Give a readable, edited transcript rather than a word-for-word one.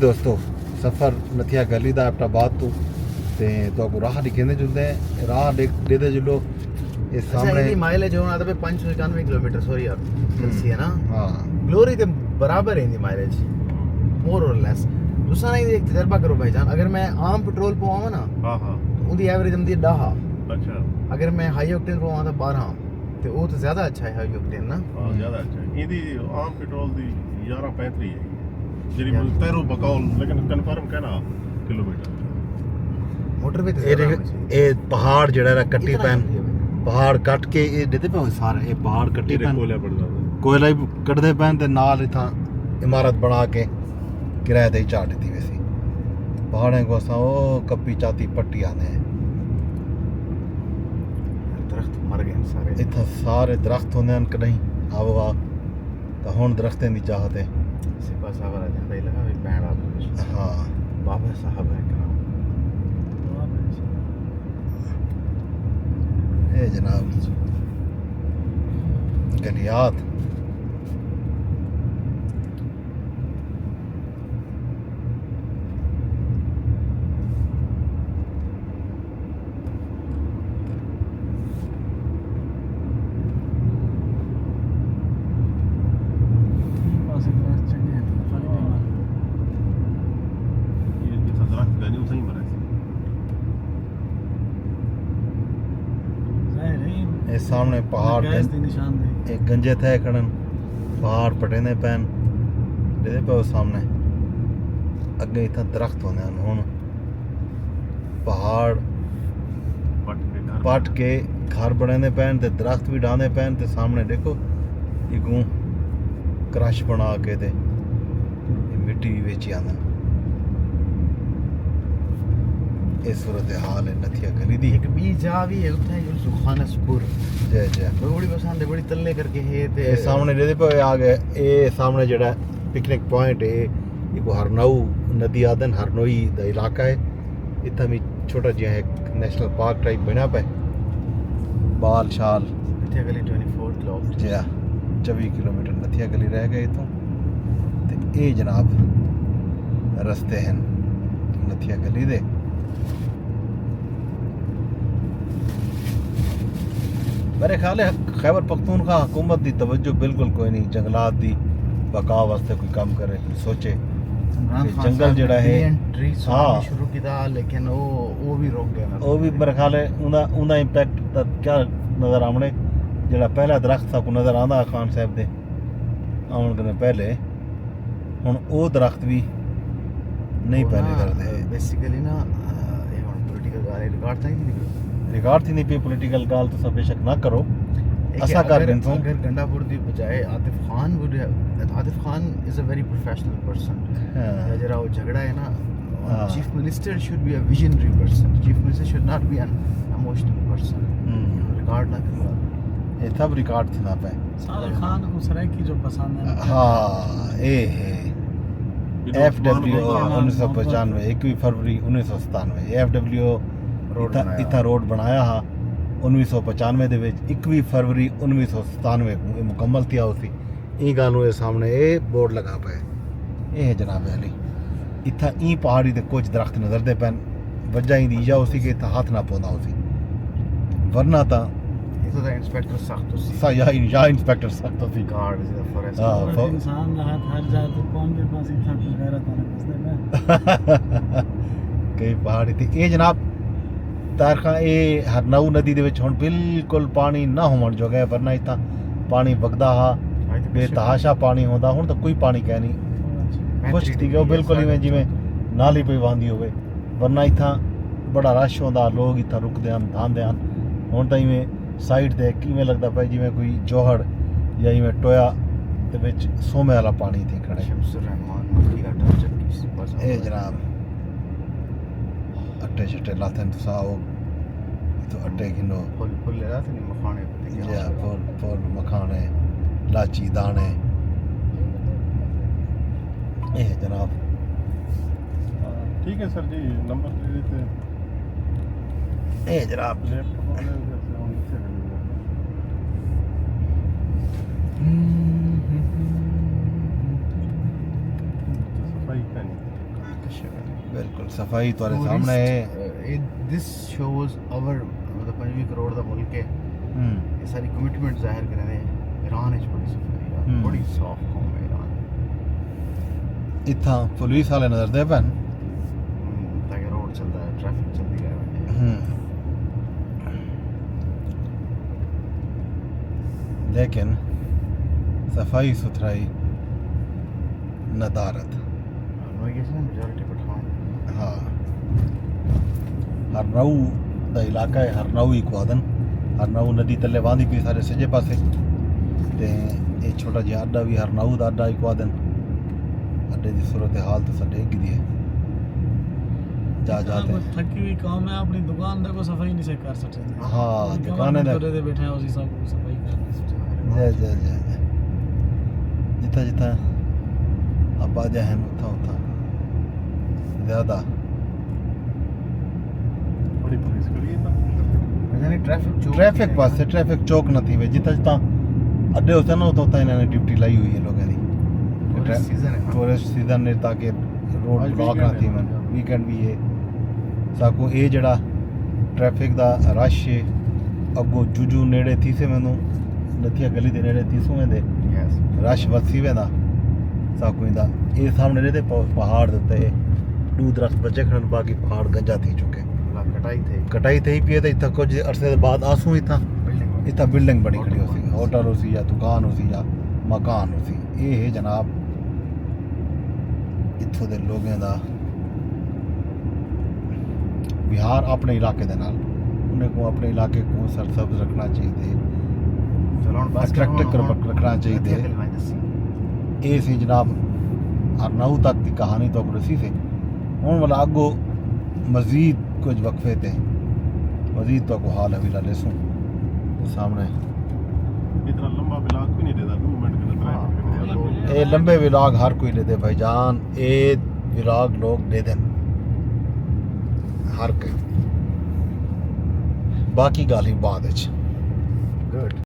दोस्तों सफ़र नथिया गली दा एबटाबाद तो आपको राह दिखेंदे जुलदे राह देते जुलो ये सामने माइलेज होना था 591 किलोमीटर सॉरी यार है ना। हाँ ग्लोरी ते बराबर है माइलेज मोर और लेस। दूसरा नहीं एक तजर्बा करो भाईजान, अगर मैं आम पेट्रोल पवावा ना तो उनकी एवरेज आंदी है 10। अच्छा अगर मैं हाई ऑक्टेन पवावा तो 12 ते वो तो ज्यादा अच्छा है हाई ऑक्टेन ना। हां ज्यादा अच्छा है। इदी आम पेट्रोल दी 1135 है ਜਿਹੜੀ ਤੈਰੋ ਬਕੌਲ लेकिन कन्फर्म कहना किलोमीटर मोटरवे ते ये पहाड़ जड़ा है कट्टी पैन पहाड़ कट के ये देते पे सारे ये पहाड़ कट्टी पैन कोयला भी कटदे पैन ते नाल इथा इमारत बना के किराए ते चाट दी वैसी पहाड़े को असा ओ कप्पी चाती पट्टी आने दरख्त मर गए सारे इथा सारे दरख्त होंदे न कदई आवा तो हुन दरख्तें दी चाहत है सिपा साहब आ जांदा ही लगा बैंड आप। हाँ बाबा साहब है क्या ये जनाब गलियात ये सामने पहाड़ एक गंजे थे खड़न पहाड़ पटेंदे पैन दे पे सामने अगे इतना दरख्त होंदे हैं हुन पहाड़ पट के घर बनेंदे पैन ते दरख्त भी डांदे पैन ते सामने देखो इगू क्रश बना के ते मिट्टी भी बेची आंदा ये सूरत हाल है नथिया गली दी। एक बी जा भी है उठे सुखानसपुर जय जय बड़ी पसंद है बड़ी तल्ले करके है ते ये सामने दे पे आ गए ये सामने जड़ा पिकनिक पॉइंट है ये को हरनऊ नदी आदन हरनोई दा इलाका है इतना भी छोटा जिहा एक नेशनल पार्क टाइप बना पे बाल शाल नथिया गली 24 किलोमीटर जी 24 किलोमीटर नथिया गली रह गए तो ये जनाब रस्ते हैं नथिया गली दे। मेरे ख्याल है खैबर पख्तूनख्वा हुकूमत की तवज्जो बिल्कुल कोई नहीं जंगलात दी बका वास्ते कोई काम करे सोचे जंगल जड़ा है हाँ शुरू किया लेकिन वो भी रोक गया वो भी मेरे ख्याल है उनका इंपैक्ट क्या नज़र आमने जड़ा पहला दरख्त था को नज़र आंदा खान साहब दे आने कने पहले हुन वो दरख्त भी नहीं पहले करते बेसिकली ना ये हुन पॉलिटिकल गाली रिकॉर्ड था ही रिकॉर्ड थी नहीं पे पॉलिटिकल गाल तो सब बेशक ना करो ऐसा कर दें तो अगर गंडापुर दी बजाय Atif Khan is a very professional person जरा वो झगड़ा है ना chief minister should be a visionary person chief minister should not be an emotional person record ना करो ये सब रिकॉर्ड थी ना पे सारा खान को सराय की जो पसंद है हाँ ए है FW 1995 21 फरवरी 1997 FW इतना रोड बनाया हा 1995 दे विच 21 फरवरी 1997 को मुकम्मल थिया उसी ई गालों के सामने ये बोर्ड लगा पे ये है जनाब अली इतना ई पहाड़ी ते कुछ दरख्त नजर दे पैन वजह ही दीजा उसी के इतना हाथ ना पौंदा उसी वरना ता इतो दा इंस्पेक्टर सख्त उसी सा या इंस्पेक्टर सख्त उसी गार्ड इज द फॉरेस्ट इंसान राहत हर जा तो कौन के पास इतना गैरत आने कई पहाड़ी थी ये जनाब तारखा ये हरनऊ नदी दे विच हुण बिल्कुल पानी ना होवन जो गया वरना इतना पानी वगदा हा बेतहाशा पानी होंदा हुण तो कोई पानी कह नहीं खुश थी गया बिल्कुल ही जिवें नाली पे वांदी होवे वरना इतना बड़ा रश होंदा लोग इतना रुकदे हैं धांदे हैं हुण तां इवें साइड ते किवें लगदा पे जिवें कोई जोहड़ या इवें टोया दे विच सोमे वाला पानी थी खड़े शमसुर रहमान मक्की का टच ए जनाब अट्टे छट्टे लाते हैं तो साओ तो अट्टे किनो फुल ले रहा था नहीं मखाने पे या फुल मखाने लाची दाने ये जनाब ठीक है सर जी नंबर दे देते हैं ये जनाब सफाई का नहीं अच्छे बने बिल्कुल सफाई तुम्हारे सामने है दिस शोज आवर मतलब 5 करोड़ ਦਾ ਮੁਲਕ ਹੈ ਇਹ ਸਾਰੀ ਕਮਿਟਮੈਂਟ ਜ਼ਾਹਿਰ ਕਰ ਰਹੇ ईरान ਵਿੱਚ ਬੜੀ ਸਫਾਈ ਹੈ ਬੜੀ ਸਾਫ ਕੌਮ ਹੈ ईरान इतना पुलिस वाले नजर दे पैन ताकि रोड चलता है ट्रैफिक चलती रहे लेकिन सफाई सुथराई नदारत मेजॉरिटी पठान हाँ हरनऊ दा इलाका है हरनऊ इकवादन हरनऊ नदी तले वांदी पी सारे सजे पासे ते ये छोटा जिहा अड्डा भी हरनऊ दा अड्डा इकवादन अड्डे की सूरत हाल तो साडे गिदी है जा जाते थकी हुई काम है अपनी दुकान देखो सफाई नहीं से कर सकते हाँ दुकानें दे बैठे हैं उसी सब सफाई कर जय जय जय जय जितना जितना आबादियाँ हैं उतना उतना ज़्यादा बड़ी पुलिस खड़ी है ना यानी ट्रैफिक पास से ट्रैफिक चौक न थी वे जितना जितना अड्डे होते हैं ना उतना उतना इन्होंने ड्यूटी लाई हुई है लोगों की टूरिस्ट सीजन ने ताकि रोड ब्लॉक ना थी मन वीकेंड भी है साको ये जड़ा ट्रैफिक दा रश है अगो जुजू नेड़े थी से मैनू नथिया गली दे नेड़े थी सो वेंदे रश वसी वेंदा साको इंदा ये सामने रहते पहाड़ देते दू दरख्त बचे खड़न बाकी पहाड़ गंजा थी चुके कटाई थे ही पिए थे इतना कुछ अरसे बाद आंसू इतना बिल्डिंग बनी खड़ी होसी होटल होसी या दुकान होसी या मकान होसी ये है जनाब इत्थों दे लोगों दा बिहार अपने इलाके दे नाल उन्हें को अपने इलाके को सरसब्ज रखना चाहिए अट्रैक्टिव रखना चाहिए ये सी जनाब हरनऊ तक की कहानी तो रसी से हूँ वाला अगो मजीद कुछ वक्फे थे मजीद तो को हाल हवीला लेसूं सामने इतना लंबा ब्लॉग भी नहीं देता 2 मिनट के अंदर ये लंबे व्लॉग हर कोई ले दे भाईजान ये व्लॉग लोग दे दें हर कोई बाकी गाल ही बाद